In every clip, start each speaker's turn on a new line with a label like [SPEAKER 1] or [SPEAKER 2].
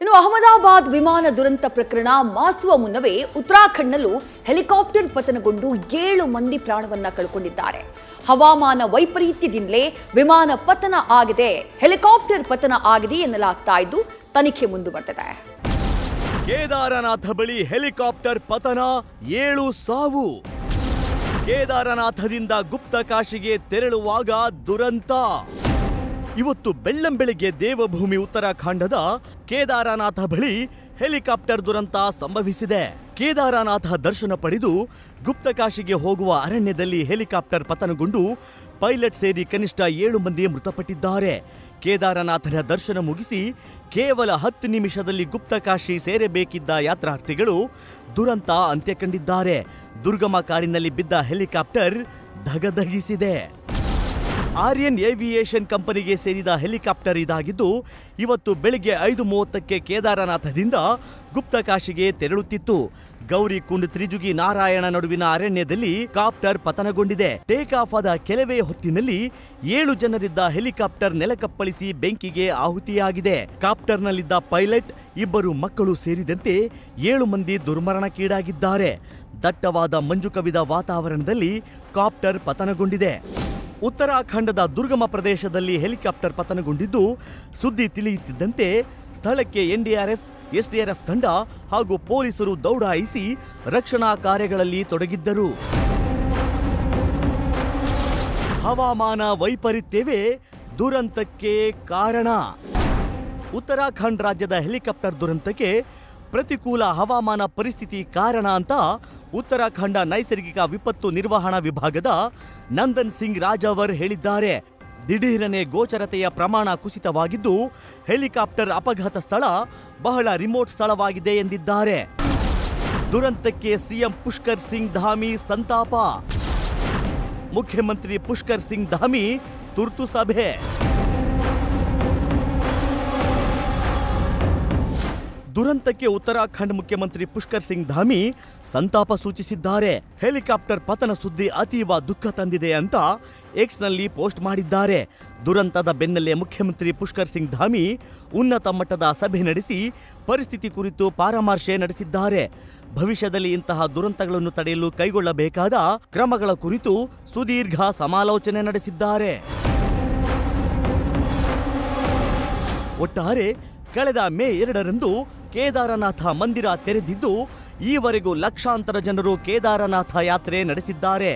[SPEAKER 1] ಇನ್ನು ಅಹಮದಾಬಾದ್ ವಿಮಾನ ದುರಂತ ಪ್ರಕರಣ ಮಾಸುವ ಮುನ್ನವೇ ಉತ್ತರಾಖಂಡ್ನಲ್ಲೂ ಹೆಲಿಕಾಪ್ಟರ್ ಪತನಗೊಂಡು 7 ಮಂದಿ ಪ್ರಾಣವನ್ನ ಕಳೆದುಕೊಂಡಿದ್ದಾರೆ. ಹವಾಮಾನ ವೈಪರೀತ್ಯದಿಂದಲೇ ವಿಮಾನ ಪತನ ಆಗಿದೆ, ಹೆಲಿಕಾಪ್ಟರ್ ಪತನ ಆಗಿದೆ ಎನ್ನಲಾಗ್ತಾ ಇದ್ದು ತನಿಖೆ ಮುಂದುವರೆದಿದೆ.
[SPEAKER 2] ಕೇದಾರನಾಥ ಬಳಿ ಹೆಲಿಕಾಪ್ಟರ್ ಪತನ, 7 ಸಾವು. ಕೇದಾರನಾಥದಿಂದ ಗುಪ್ತ ಕಾಶಿಗೆ ತೆರಳುವಾಗ ದುರಂತ. ಇವತ್ತು ಬೆಳ್ಳಂಬೆಳಿಗ್ಗೆ ದೇವಭೂಮಿ ಉತ್ತರಾಖಂಡದ ಕೇದಾರನಾಥ ಬಳಿ ಹೆಲಿಕಾಪ್ಟರ್ ದುರಂತ ಸಂಭವಿಸಿದೆ. ಕೇದಾರನಾಥ ದರ್ಶನ ಪಡೆದು ಗುಪ್ತ ಕಾಶಿಗೆ ಹೋಗುವ ಅರಣ್ಯದಲ್ಲಿ ಹೆಲಿಕಾಪ್ಟರ್ ಪತನಗೊಂಡು ಪೈಲಟ್ ಸೇರಿ ಕನಿಷ್ಠ 7 ಮಂದಿ ಮೃತಪಟ್ಟಿದ್ದಾರೆ. ಕೇದಾರನಾಥನ ದರ್ಶನ ಮುಗಿಸಿ ಕೇವಲ 10 ನಿಮಿಷದಲ್ಲಿ ಗುಪ್ತ ಕಾಶಿ ಸೇರಬೇಕಿದ್ದ ಯಾತ್ರಾರ್ಥಿಗಳು ದುರಂತ ಅಂತ್ಯ ಕಂಡಿದ್ದಾರೆ. ದುರ್ಗಮ ಕಾಡಿನಲ್ಲಿ ಬಿದ್ದ ಹೆಲಿಕಾಪ್ಟರ್ ಧಗಧಗಿಸಿದೆ. ಆರ್ಯನ್ ಏವಿಯೇಷನ್ ಕಂಪನಿಗೆ ಸೇರಿದ ಹೆಲಿಕಾಪ್ಟರ್ ಇದಾಗಿದ್ದು ಇವತ್ತು ಬೆಳಿಗ್ಗೆ 5:30ಕ್ಕೆ ಕೇದಾರನಾಥದಿಂದ ಗುಪ್ತ ಕಾಶಿಗೆ ತೆರಳುತ್ತಿತ್ತು. ಗೌರಿಕುಂಡ್ ತ್ರಿಜುಗಿ ನಾರಾಯಣ ನಡುವಿನ ಅರಣ್ಯದಲ್ಲಿ ಕಾಪ್ಟರ್ ಪತನಗೊಂಡಿದೆ. ಟೇಕ್ ಆಫ್ ಆದ ಕೆಲವೇ ಹೊತ್ತಿನಲ್ಲಿ 7 ಜನರಿದ್ದ ಹೆಲಿಕಾಪ್ಟರ್ ನೆಲಕಪ್ಪಳಿಸಿ ಬೆಂಕಿಗೆ ಆಹುತಿಯಾಗಿದೆ. ಕಾಪ್ಟರ್ನಲ್ಲಿದ್ದ ಪೈಲಟ್, 2 ಮಕ್ಕಳು ಸೇರಿದಂತೆ 7 ಮಂದಿ ದುರ್ಮರಣಕ್ಕೀಡಾಗಿದ್ದಾರೆ. ದಟ್ಟವಾದ ಮಂಜು ಕವಿದ ವಾತಾವರಣದಲ್ಲಿ ಕಾಪ್ಟರ್ ಪತನಗೊಂಡಿದೆ. ಉತ್ತರಾಖಂಡದ ದುರ್ಗಮ ಪ್ರದೇಶದಲ್ಲಿ ಹೆಲಿಕಾಪ್ಟರ್ ಪತನಗೊಂಡಿದ್ದು ಸುದ್ದಿ ತಿಳಿಯುತ್ತಿದ್ದಂತೆ ಸ್ಥಳಕ್ಕೆ ಎನ್ಡಿಆರ್ಎಫ್, ಎಸ್ಡಿಆರ್ಎಫ್ ತಂಡ ಹಾಗೂ ಪೊಲೀಸರು ದೌಡಾಯಿಸಿ ರಕ್ಷಣಾ ಕಾರ್ಯಗಳಲ್ಲಿ ತೊಡಗಿದ್ದರು. ಹವಾಮಾನ ವೈಪರೀತ್ಯವೇ ದುರಂತಕ್ಕೆ ಕಾರಣ. ಉತ್ತರಾಖಂಡ್ ರಾಜ್ಯದ ಹೆಲಿಕಾಪ್ಟರ್ ದುರಂತಕ್ಕೆ ಪ್ರತಿಕೂಲ ಹವಾಮಾನ ಪರಿಸ್ಥಿತಿ ಕಾರಣ ಅಂತ ಉತ್ತರಾಖಂಡ ನೈಸರ್ಗಿಕ ವಿಪತ್ತು ನಿರ್ವಹಣಾ ವಿಭಾಗದ ನಂದನ್ ಸಿಂಗ್ ರಾಜಾವರ್ ಹೇಳಿದ್ದಾರೆ. ದಿಢೀರನೆ ಗೋಚರತೆಯ ಪ್ರಮಾಣ ಕುಸಿತವಾಗಿದ್ದು ಹೆಲಿಕಾಪ್ಟರ್ ಅಪಘಾತ ಸ್ಥಳ ಬಹಳ ರಿಮೋಟ್ ಸ್ಥಳವಾಗಿದೆ ಎಂದಿದ್ದಾರೆ. ದುರಂತಕ್ಕೆ ಸಿಎಂ ಪುಷ್ಕರ್ ಸಿಂಗ್ ಧಾಮಿ ಸಂತಾಪ. ಮುಖ್ಯಮಂತ್ರಿ ಪುಷ್ಕರ್ ಸಿಂಗ್ ಧಾಮಿ ತುರ್ತು ಸಭೆ. ದುರಂತಕ್ಕೆ ಉತ್ತರಾಖಂಡ್ ಮುಖ್ಯಮಂತ್ರಿ ಪುಷ್ಕರ್ ಸಿಂಗ್ ಧಾಮಿ ಸಂತಾಪ ಸೂಚಿಸಿದ್ದಾರೆ. ಹೆಲಿಕಾಪ್ಟರ್ ಪತನ ಸುದ್ದಿ ಅತೀವ ದುಃಖ ತಂದಿದೆ ಅಂತ ಎಕ್ಸ್ನಲ್ಲಿ ಪೋಸ್ಟ್ ಮಾಡಿದ್ದಾರೆ. ದುರಂತದ ಬೆನ್ನಲ್ಲೇ ಮುಖ್ಯಮಂತ್ರಿ ಪುಷ್ಕರ್ ಸಿಂಗ್ ಧಾಮಿ ಉನ್ನತ ಮಟ್ಟದ ಸಭೆ ನಡೆಸಿ ಪರಿಸ್ಥಿತಿ ಕುರಿತು ಪರಾಮರ್ಶೆ ನಡೆಸಿದ್ದಾರೆ. ಭವಿಷ್ಯದಲ್ಲಿ ಇಂತಹ ದುರಂತಗಳನ್ನು ತಡೆಯಲು ಕೈಗೊಳ್ಳಬೇಕಾದ ಕ್ರಮಗಳ ಕುರಿತು ಸುದೀರ್ಘ ಸಮಾಲೋಚನೆ ನಡೆಸಿದ್ದಾರೆ. ಒಟ್ಟಾರೆ ಕಳೆದ ಮೇ 2ರಂದು ಕೇದಾರನಾಥ ಮಂದಿರ ತೆರೆದಿದ್ದು ಈವರೆಗೂ ಲಕ್ಷಾಂತರ ಜನರು ಕೇದಾರನಾಥ ಯಾತ್ರೆ ನಡೆಸಿದ್ದಾರೆ.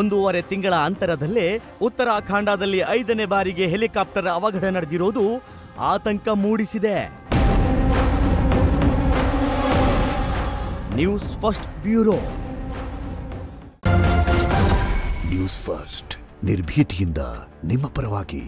[SPEAKER 2] 1.5 ತಿಂಗಳ ಅಂತರದಲ್ಲೇ ಉತ್ತರಾಖಂಡದಲ್ಲಿ 5ನೇ ಬಾರಿಗೆ ಹೆಲಿಕಾಪ್ಟರ್ ಅವಘಡ ನಡೆದಿರೋದು ಆತಂಕ ಮೂಡಿಸಿದೆ. News first bureau.
[SPEAKER 3] News first ನಿರ್ಭೀತಿಯಿಂದ ನಿಮ್ಮ ಪರವಾಗಿ.